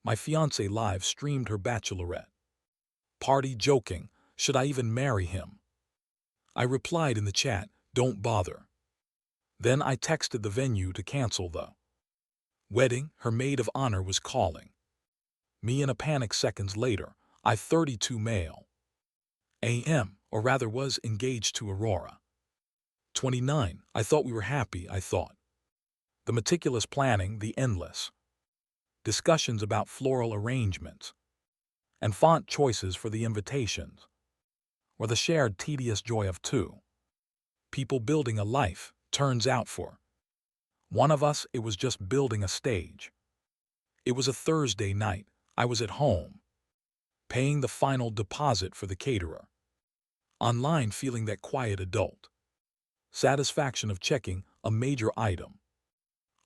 My fiancée live streamed her bachelorette party joking, should I even marry him? I replied in the chat, don't bother. Then I texted the venue to cancel the wedding. Her maid of honor was calling me in a panic. Seconds later, I 32 male AM, or rather was engaged to Aurora. 29, I thought we were happy, I thought. The meticulous planning, the endless discussions about floral arrangements and font choices for the invitations, or the shared tedious joy of two people building a life. Turns out for one of us, it was just building a stage. It was a Thursday night. I was at home, paying the final deposit for the caterer. Online, feeling that quiet adult satisfaction of checking a major item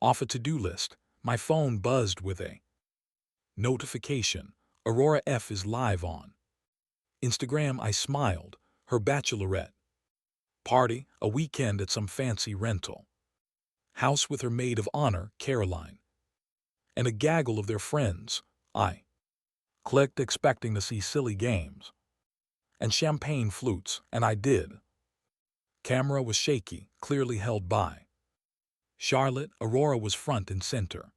off a to-do list. My phone buzzed with a notification. Aurora F is live on Instagram. I smiled. Her bachelorette party, a weekend at some fancy rental house with her maid of honor, Caroline, and a gaggle of their friends. I clicked, expecting to see silly games and champagne flutes, and I did. Camera was shaky, clearly held by Charlotte. Aurora was front and center,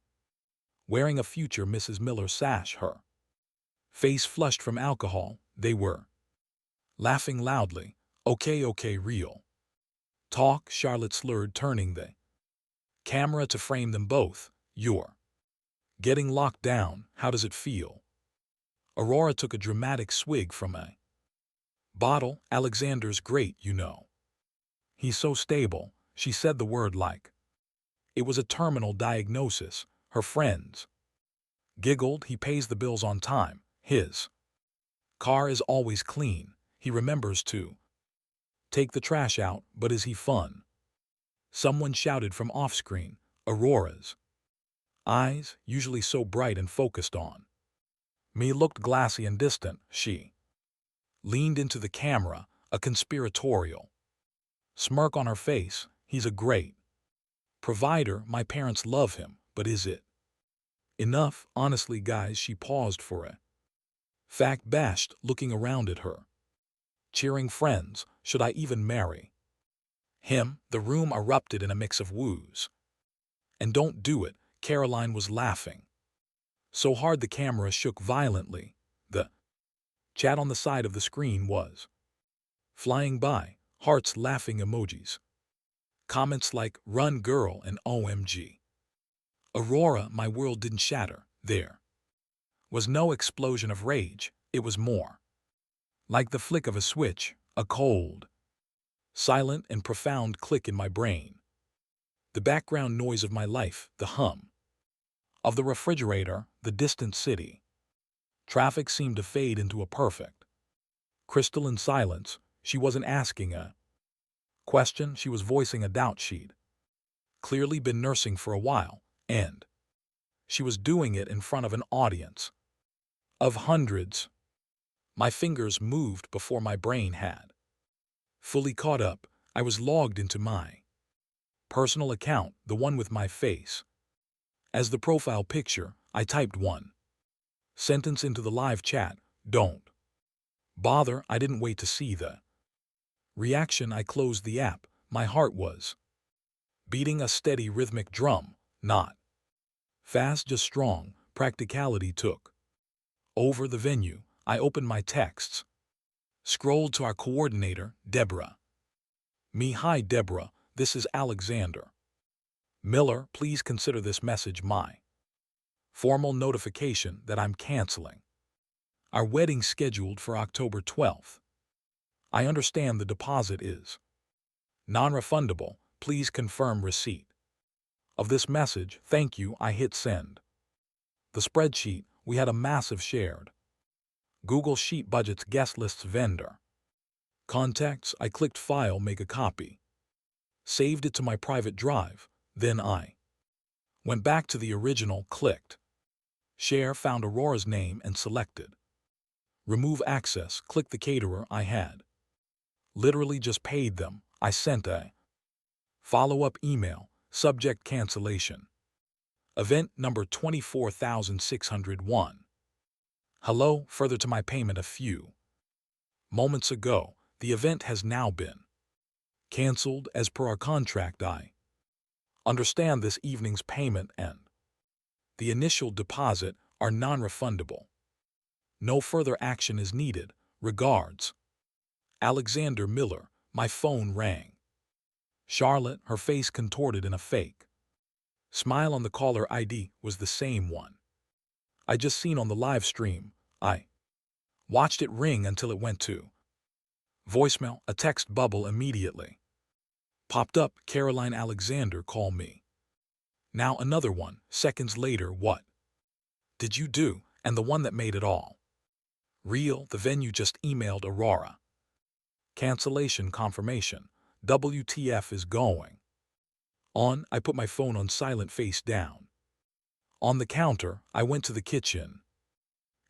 wearing a future Mrs. Miller sash, her face flushed from alcohol. They were laughing loudly. Okay, real talk, Charlotte slurred, turning the camera to frame them both. You're getting locked down. How does it feel? Aurora took a dramatic swig from a bottle. Alexander's great, you know. He's so stable. She said the word like it was a terminal diagnosis. Her friends giggled. He pays the bills on time. His car is always clean. He remembers to take the trash out, but is he fun? Someone shouted from off-screen. Aurora's eyes, usually so bright and focused on me, looked glassy and distant. She leaned into the camera, a conspiratorial smirk on her face. He's a great provider. My parents love him, but is it enough? Honestly, guys, she paused for a fact, bashed, looking around at her cheering friends. Should I even marry him? The room erupted in a mix of woos and don't do it. Caroline was laughing so hard the camera shook violently. The chat on the side of the screen was flying by, hearts, laughing emojis, comments like "Run girl" and "OMG. Aurora." My world didn't shatter. There was no explosion of rage. It was more like the flick of a switch, a cold, silent and profound click in my brain. The background noise of my life, the hum of the refrigerator, the distant city traffic seemed to fade into a perfect, crystalline silence. She wasn't asking a question, she was voicing a doubt she'd clearly been nursing for a while, and she was doing it in front of an audience of hundreds. My fingers moved before my brain had fully caught up. I was logged into my personal account, the one with my face as the profile picture. I typed one sentence into the live chat: don't bother. I didn't wait to see the reaction. I closed the app. My heart was beating a steady rhythmic drum, not fast, just strong. Practicality took over the venue. I opened my texts, scrolled to our coordinator, Deborah. Me, hi Deborah, this is Alexander Miller. Please consider this message my formal notification that I'm canceling our wedding scheduled for October 12th. I understand the deposit is non-refundable. Please confirm receipt of this message. Thank you. I hit send. The spreadsheet, we had a massive shared Google Sheet, budgets, guest lists, vendor contacts. I clicked file, make a copy, saved it to my private drive. Then I went back to the original, clicked share, found Aurora's name and selected remove access. Clicked the caterer. I had literally just paid them. I sent a follow-up email, subject cancellation. Event number 24,601. Hello, further to my payment a few moments ago. The event has now been cancelled as per our contract. I understand this evening's payment and the initial deposit are non-refundable. No further action is needed. Regards, Alexander Miller. My phone rang. Charlotte, her face contorted in a fake smile on the caller ID, was the same one I just seen on the live stream. I watched it ring until it went to voicemail. A text bubble immediately popped up. Caroline Alexander, call me. Now another one, seconds later. What did you do? And the one that made it all real, the venue just emailed Aurora. Cancellation confirmation. WTF is going on? I put my phone on silent, face down on the counter. I went to the kitchen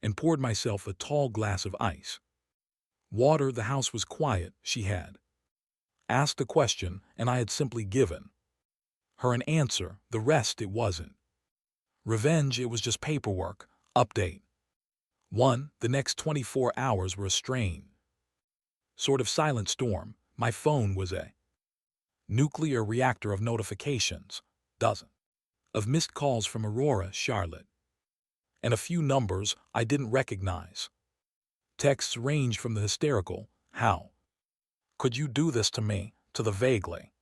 and poured myself a tall glass of ice water. The house was quiet. She had asked a question, and I had simply given her an answer. The rest, it wasn't revenge, it was just paperwork. Update 1. The next 24 hours were a strange sort of silent storm. My phone was a nuclear reactor of notifications, dozens of missed calls from Aurora, Charlotte, and a few numbers I didn't recognize. Texts ranged from the hysterical, "How could you do this to me?" to the vaguely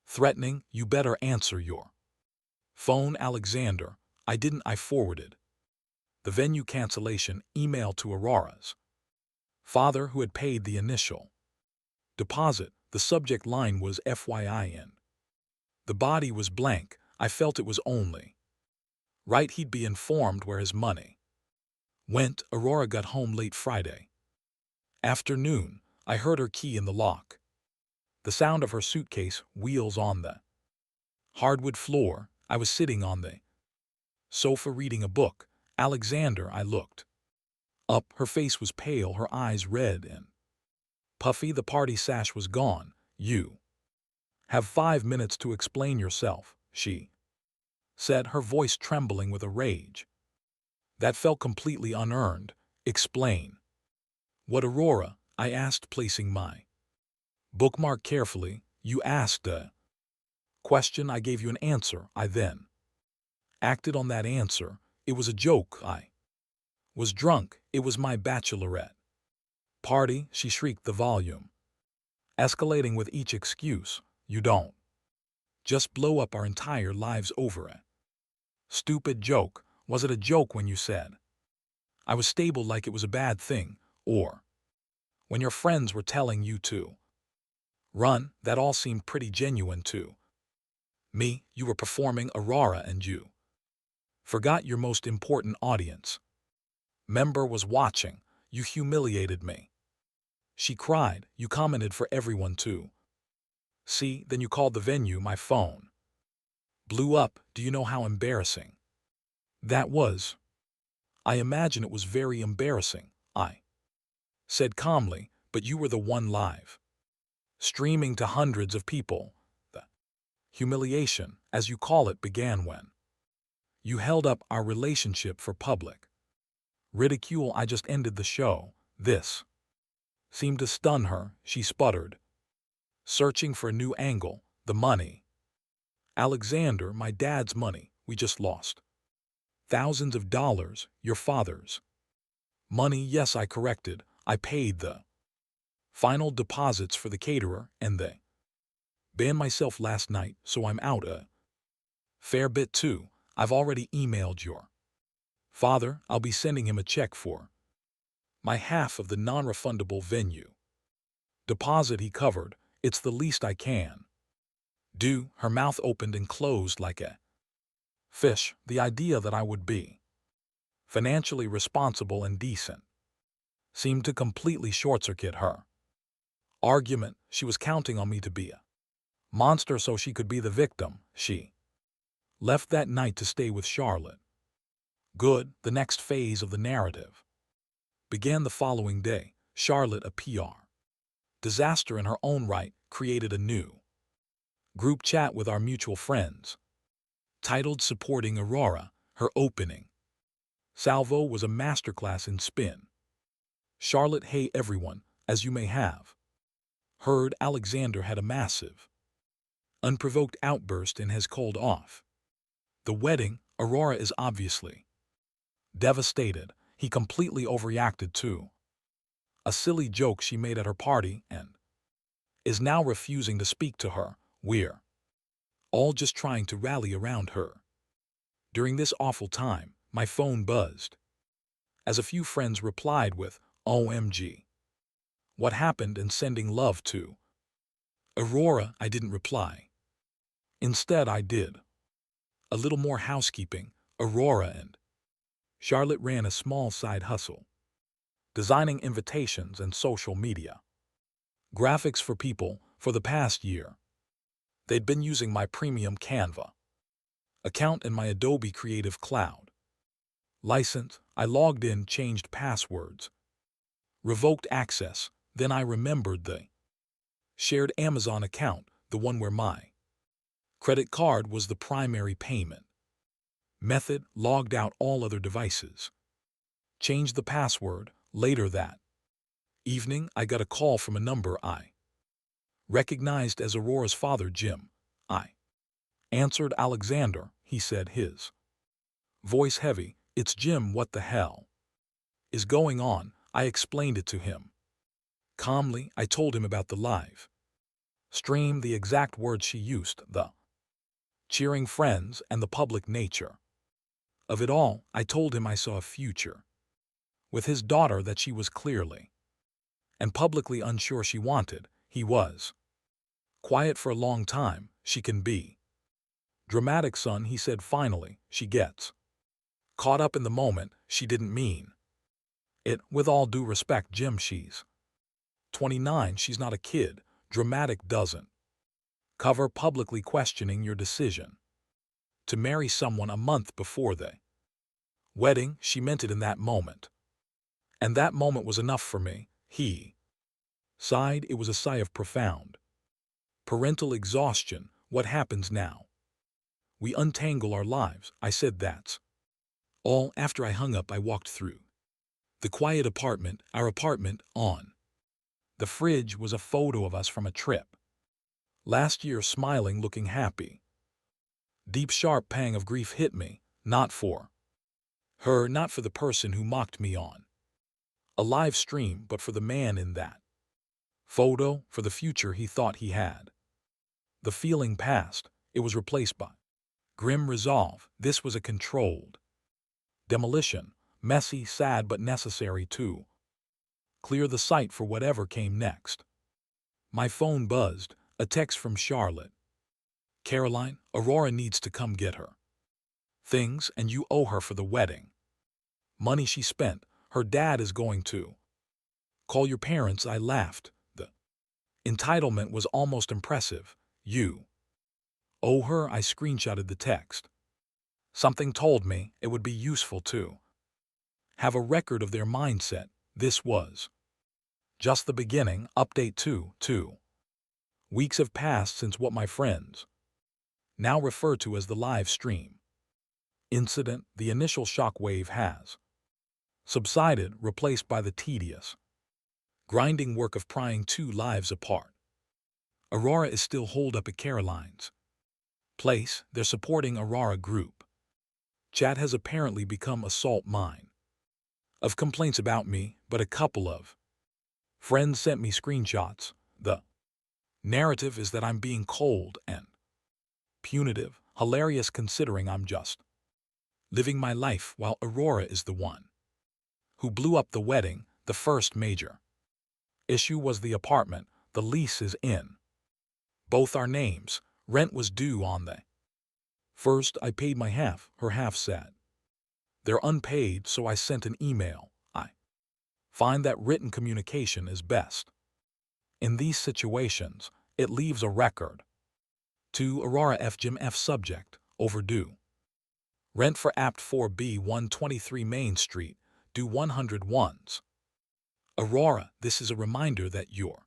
threatening, "You better answer your phone, Alexander." I didn't. I forwarded the venue cancellation email to Aurora's father, who had paid the initial deposit. The subject line was FYI. The body was blank. I felt it was only right he'd be informed where his money went. Aurora got home late Friday afternoon. I heard her key in the lock, the sound of her suitcase wheels on the hardwood floor. I was sitting on the sofa reading a book. Alexander, I looked up. Her face was pale, her eyes red and puffy. The party sash was gone. "You have 5 minutes to explain yourself," she said, her voice trembling with a rage that felt completely unearned. "Explain what, Aurora?" I asked, placing my bookmark carefully. "You asked a question. I gave you an answer. I then acted on that answer. It was a joke. I was drunk. It was my bachelorette party," she shrieked, the volume escalating with each excuse. "You don't just blow up our entire lives over a stupid joke. Was it a joke when you said I was stable, like it was a bad thing, or when your friends were telling you to run? That all seemed pretty genuine to me. You were performing, Aurora, and you forgot your most important audience member was watching. You humiliated me," she cried. "You commented for everyone to see, then you called the venue. My phone blew up. Do you know how embarrassing that was?" "I imagine it was very embarrassing," I said calmly, "but you were the one live streaming to hundreds of people. The humiliation, as you call it, began when you held up our relationship for public ridicule. I just ended the show." This seemed to stun her. She sputtered, searching for a new angle. "The money, Alexander, my dad's money. We just lost thousands of dollars. Your father's money." "Yes," I corrected. "I paid the final deposits for the caterer and they banned myself last night, so I'm out a fair bit too. I've already emailed your father. I'll be sending him a check for my half of the non-refundable venue deposit he covered. It's the least I can do." Her mouth opened and closed like a fish. The idea that I would be financially responsible and decent seemed to completely short-circuit her argument. She was counting on me to be a monster so she could be the victim. She left that night to stay with Charlotte. Good. The next phase of the narrative began the following day. Charlotte, a PR disaster in her own right, created a new group chat with our mutual friends titled Supporting Aurora, her opening salvo was a masterclass in spin. Charlotte, hey everyone, as you may have heard, Alexander had a massive, unprovoked outburst and has called off the wedding. Aurora is obviously devastated. He completely overreacted to a silly joke she made at her party and is now refusing to speak to her. We're all just trying to rally around her. During this awful time, my phone buzzed as a few friends replied with, OMG. What happened, and sending love to Aurora. I didn't reply. Instead, I did a little more housekeeping. Aurora and Charlotte ran a small side hustle, designing invitations and social media graphics for people for the past year. They'd been using my premium Canva account and my Adobe Creative Cloud license. I logged in, changed passwords, revoked access. Then I remembered the shared Amazon account, the one where my credit card was the primary payment method. Logged out all other devices, changed the password. Later that evening, I got a call from a number I recognized as Aurora's father, Jim. I answered. Alexander, he said, his voice heavy. It's Jim. What the hell is going on? I explained it to him calmly. I told him about the live stream, the exact words she used, the cheering friends, and the public nature of it all. I told him I saw a future with his daughter, that she was clearly and publicly unsure she wanted. He was quiet for a long time. She can be dramatic, son, he said finally. She gets caught up in the moment. She didn't mean it. With all due respect, Jim, she's 29. She's not a kid. Dramatic doesn't cover publicly questioning your decision to marry someone a month before the wedding. She meant it in that moment. And that moment was enough for me. He sighed. It was a sigh of profound parental exhaustion. What happens now? We untangle our lives. I said, that's all. After I hung up, I walked through the quiet apartment, our apartment. On the fridge was a photo of us from a trip last year, smiling, looking happy. Deep, sharp pang of grief hit me. Not for her, not for the person who mocked me on a live stream, but for the man in that photo, for the future he thought he had. The feeling passed. It was replaced by grim resolve. This was a controlled demolition, messy, sad, but necessary to clear the site for whatever came next. My phone buzzed. A text from Charlotte. Caroline, Aurora needs to come get her things, and you owe her for the wedding money she spent. Her dad is going to call your parents. I laughed. The entitlement was almost impressive. You owe her. I screenshotted the text. Something told me it would be useful to have a record of their mindset. This was just the beginning. Update 2. Weeks have passed since what my friends now refer to as the live stream incident. The initial shock wave has subsided, replaced by the tedious, grinding work of prying two lives apart. Aurora is still holed up at Caroline's place. They're supporting Aurora group chat has apparently become a salt mine of complaints about me, but a couple of friends sent me screenshots. The narrative is that I'm being cold and punitive, hilarious considering I'm just living my life, while Aurora is the one who blew up the wedding. The first major issue was the apartment. The lease is in both our names. Rent was due on the first. I paid my half. Her half said they're unpaid, so I sent an email. I find that written communication is best in these situations. It leaves a record. To Aurora F. Jim F. Subject, overdue. Rent for Apt 4B 123 Main Street, due 101s. Aurora, this is a reminder that your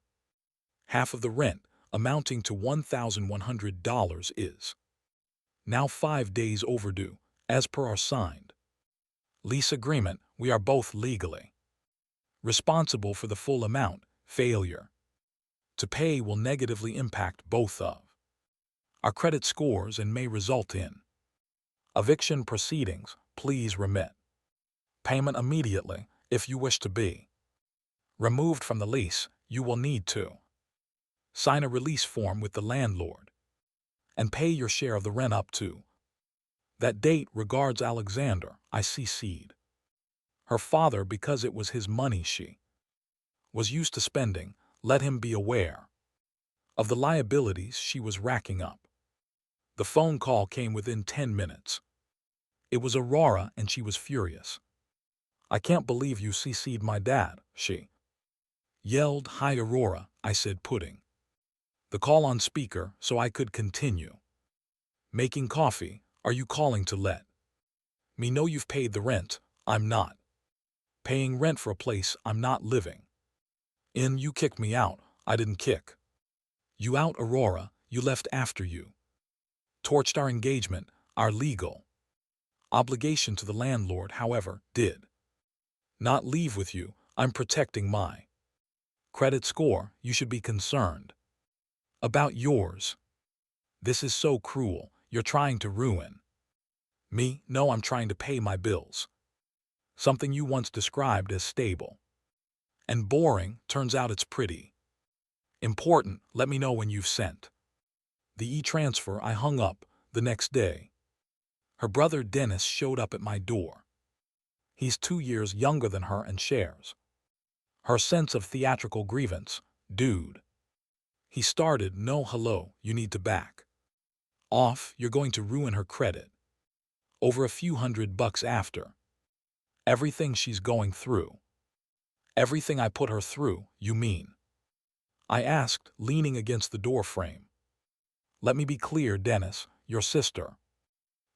half of the rent, amounting to $1,100, is now 5 days overdue, as per our signed lease agreement. We are both legally responsible for the full amount. Failure to pay will negatively impact both of our credit scores and may result in eviction proceedings. Please remit payment immediately. If you wish to be removed from the lease, you will need to sign a release form with the landlord and pay your share of the rent up to that date. Regards, Alexander. I CC'd her father because it was his money she was used to spending. Let him be aware of the liabilities she was racking up. The phone call came within 10 minutes. It was Aurora, and she was furious. I can't believe you CC'd my dad, she yelled. Hi, Aurora, I said, putting the call on speaker so I could continue making coffee. Are you calling to let me know you've paid the rent? I'm not paying rent for a place I'm not living in. You kicked me out. I didn't kick you out, Aurora. You left after you torched our engagement. Our legal obligation to the landlord, however, did not leave with you. I'm protecting my credit score. You should be concerned about yours. This is so cruel. You're trying to ruin me. No, I'm trying to pay my bills. Something you once described as stable and boring turns out it's pretty important. Let me know when you've sent the e-transfer. I hung up. The next day, her brother Dennis showed up at my door. He's 2 years younger than her and shares her sense of theatrical grievance. Dude, he started. No, hello, you need to back off. You're going to ruin her credit over a few $100 after everything she's going through. Everything I put her through, you mean? I asked, leaning against the door frame. Let me be clear, Dennis, your sister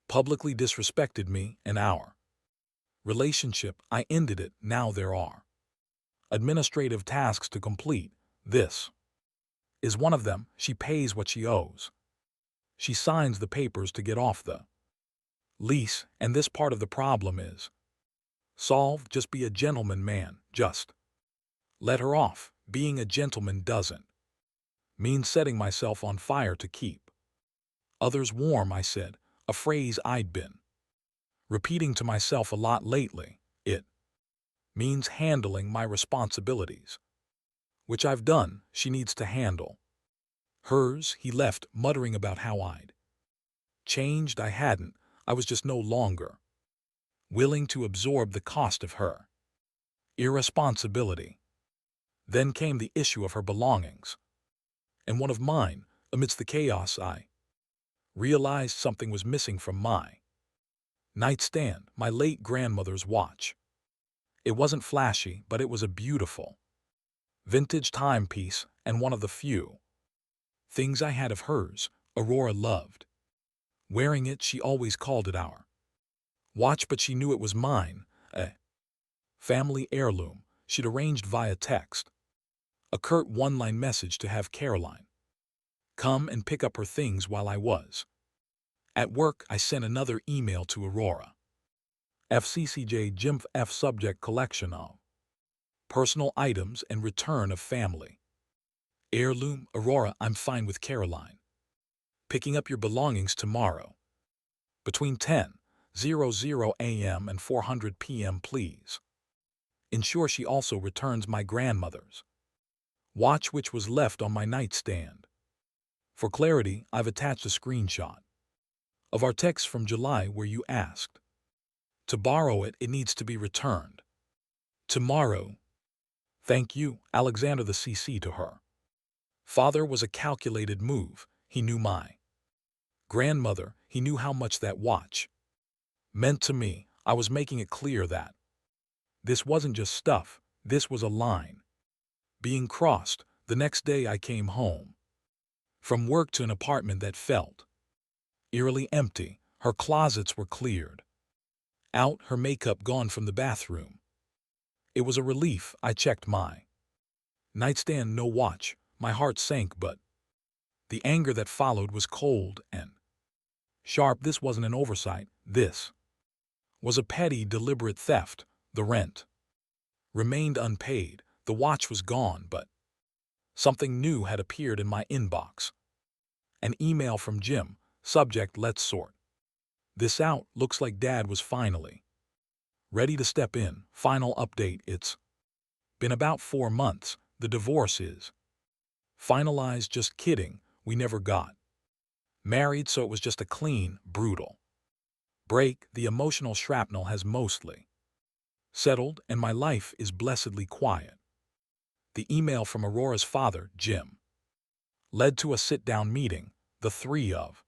publicly disrespected me and our relationship. I ended it. Now there are administrative tasks to complete. This is one of them. She pays what she owes. She signs the papers to get off the lease, and this part of the problem is solved. Just be a gentleman, man. Just let her off. Being a gentleman doesn't mean setting myself on fire to keep others warm, I said, a phrase I'd been repeating to myself a lot lately. It means handling my responsibilities, which I've done. She needs to handle hers. He left, muttering about how I'd changed. I hadn't. I was just no longer willing to absorb the cost of her irresponsibility. Then came the issue of her belongings, and one of mine. Amidst the chaos, I realized something was missing from my nightstand. My late grandmother's watch. It wasn't flashy, but it was a beautiful vintage timepiece, and one of the few things I had of hers. Aurora loved wearing it. She always called it our watch, but she knew it was mine, a family heirloom. She'd arranged via text a curt one-line message to have Caroline come and pick up her things while I was at work. I sent another email to Aurora. FCCJ Jimf F subject: collection of personal items and return of family heirloom. Aurora, I'm fine with Caroline picking up your belongings tomorrow between 10:00 a.m. and 4:00 p.m. Please ensure she also returns my grandmother's watch, which was left on my nightstand. For clarity, I've attached a screenshot of our text from July where you asked to borrow it. It needs to be returned tomorrow. Thank you, Alexander. The CC to her father was a calculated move. He knew my grandmother. He knew how much that watch meant to me. I was making it clear that this wasn't just stuff. This was a line being crossed. The next day I came home from work to an apartment that felt eerily empty. Her closets were cleared out, her makeup gone from the bathroom. It was a relief. I checked my nightstand. No watch. My heart sank, but the anger that followed was cold and Sharp, this wasn't an oversight. This was a petty, deliberate theft. The rent remained unpaid. The watch was gone, but something new had appeared in my inbox. An email from Jim. Subject, let's sort this out. Looks like Dad was finally ready to step in. Final update. It's been about 4 months. The divorce is finalized. Just kidding. We never got married, so it was just a clean, brutal break. The emotional shrapnel has mostly settled, and my life is blessedly quiet. The email from Aurora's father, Jim, led to a sit-down meeting, the three of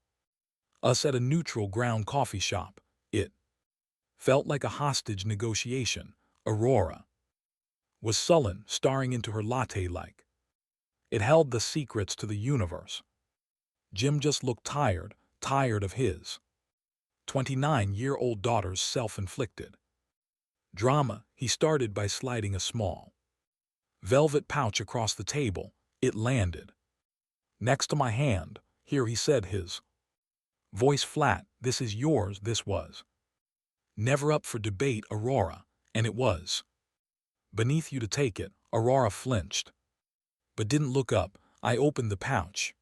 us at a neutral ground coffee shop. It felt like a hostage negotiation. Aurora was sullen, staring into her latte like it held the secrets to the universe. Jim just looked tired, tired of his 29-year-old daughter's self-inflicted drama. He started by sliding a small velvet pouch across the table. It landed next to my hand. Here, he said, his voice flat. This is yours. This was never up for debate, Aurora, and it was beneath you to take it. Aurora flinched, but didn't look up. I opened the pouch.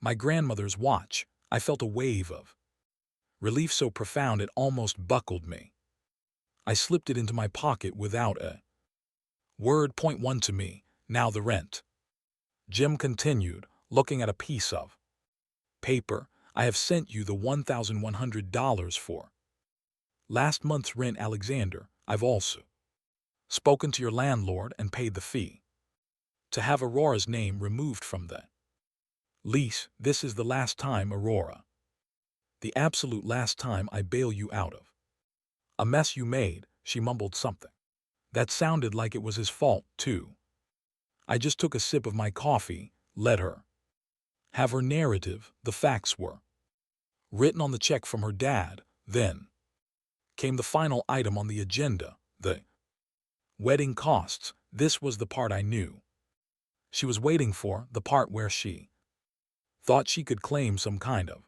My grandmother's watch. I felt a wave of relief so profound it almost buckled me. I slipped it into my pocket without a word. Point one to me. Now the rent, Jim continued, looking at a piece of paper. I have sent you the $1,100 for last month's rent, Alexander. I've also spoken to your landlord and paid the fee to have Aurora's name removed from the lease. This is the last time, Aurora. The absolute last time I bail you out of a mess you made. She mumbled something that sounded like it was his fault, too. I just took a sip of my coffee, let her have her narrative. The facts were written on the check from her dad. Then came the final item on the agenda, the wedding costs. This was the part I knew she was waiting for, the part where she thought she could claim some kind of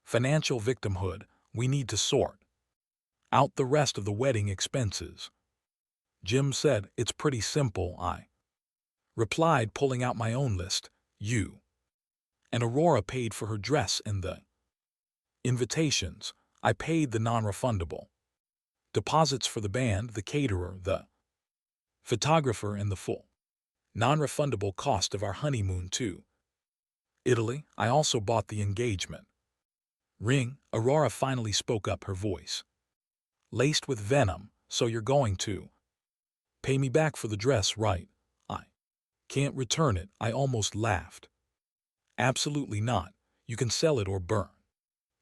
financial victimhood. We need to sort out the rest of the wedding expenses, Jim said. It's pretty simple, I replied, pulling out my own list. You and Aurora paid for her dress and the invitations. I paid the non-refundable deposits for the band, the caterer, the photographer, and the full non-refundable cost of our honeymoon to Italy. I also bought the engagement ring. Aurora finally spoke up, her voice laced with venom. So you're going to pay me back for the dress, right? I can't return it. I almost laughed. Absolutely not. You can sell it or burn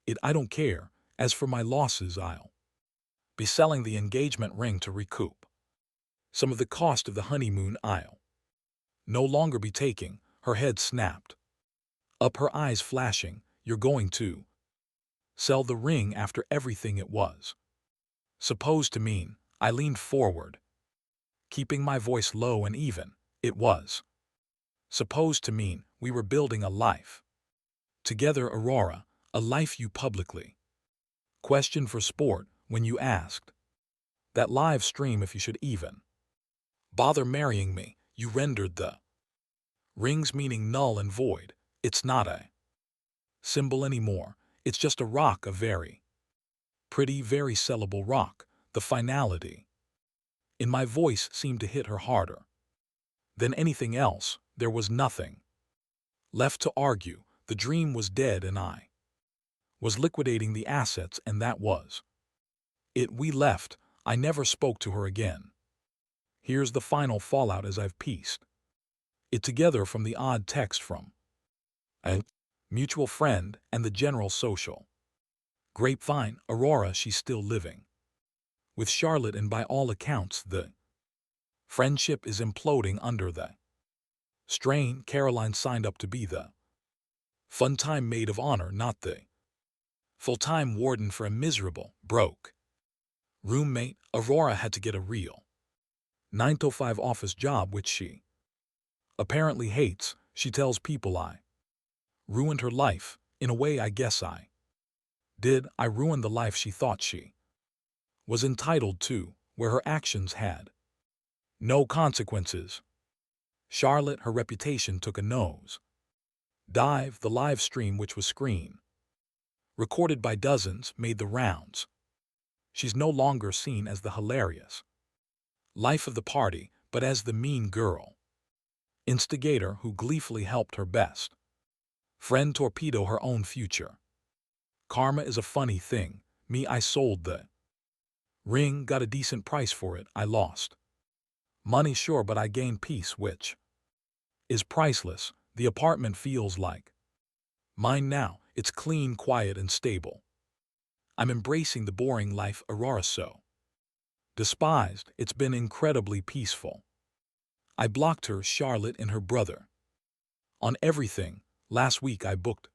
it. I don't care. As for my losses, I'll be selling the engagement ring to recoup some of the cost of the honeymoon. I'll no longer be taking. Her head snapped up, her eyes flashing. You're going to sell the ring after everything it was supposed to mean? I leaned forward, keeping my voice low and even. It was supposed to mean we were building a life together, Aurora, a life you publicly questioned for sport when you asked that live stream if you should even bother marrying me. You rendered the ring's meaning null and void. It's not a symbol anymore. It's just a rock, a very pretty, very sellable rock. The finality in my voice seemed to hit her harder than anything else. There was nothing left to argue. The dream was dead and I was liquidating the assets, and that was it. We left. I never spoke to her again. Here's the final fallout as I've pieced it together from the odd text from a mutual friend and the general social grapevine. Aurora, she's still living with Charlotte, and by all accounts the friendship is imploding under the strain. Caroline signed up to be the fun-time maid of honor, not the full-time warden for a miserable, broke roommate. Aurora had to get a real 9-to-5 office job, which she apparently hates. She tells people I ruined her life. In a way, I guess I Did I ruin the life she thought she was entitled to, where her actions had no consequences? Charlotte, her reputation took a nose dive. The live stream, which was screen recorded by dozens, made the rounds. She's no longer seen as the hilarious life of the party, but as the mean girl instigator who gleefully helped her best friend torpedo her own future. Karma is a funny thing. Me, I sold the ring, got a decent price for it. I lost money, sure, but I gained peace, which is priceless. The apartment feels like mine now. It's clean, quiet, and stable. I'm embracing the boring life Aurora so despised. It's been incredibly peaceful. I blocked her, Charlotte, and her brother on everything. Last week I booked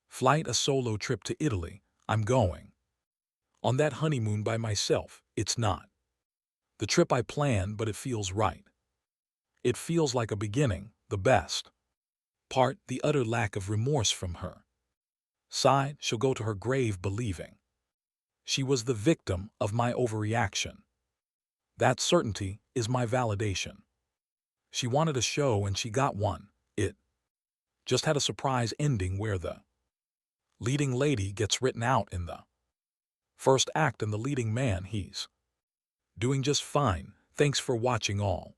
flight, a solo trip to Italy. I'm going on that honeymoon by myself. It's not the trip I planned, but it feels right. It feels like a beginning. The best part, the utter lack of remorse from her side. She'll go to her grave believing she was the victim of my overreaction. That certainty is my validation. She wanted a show and she got one. It just had a surprise ending where the leading lady gets written out in the first act and the leading man, he's doing just fine. Thanks for watching all.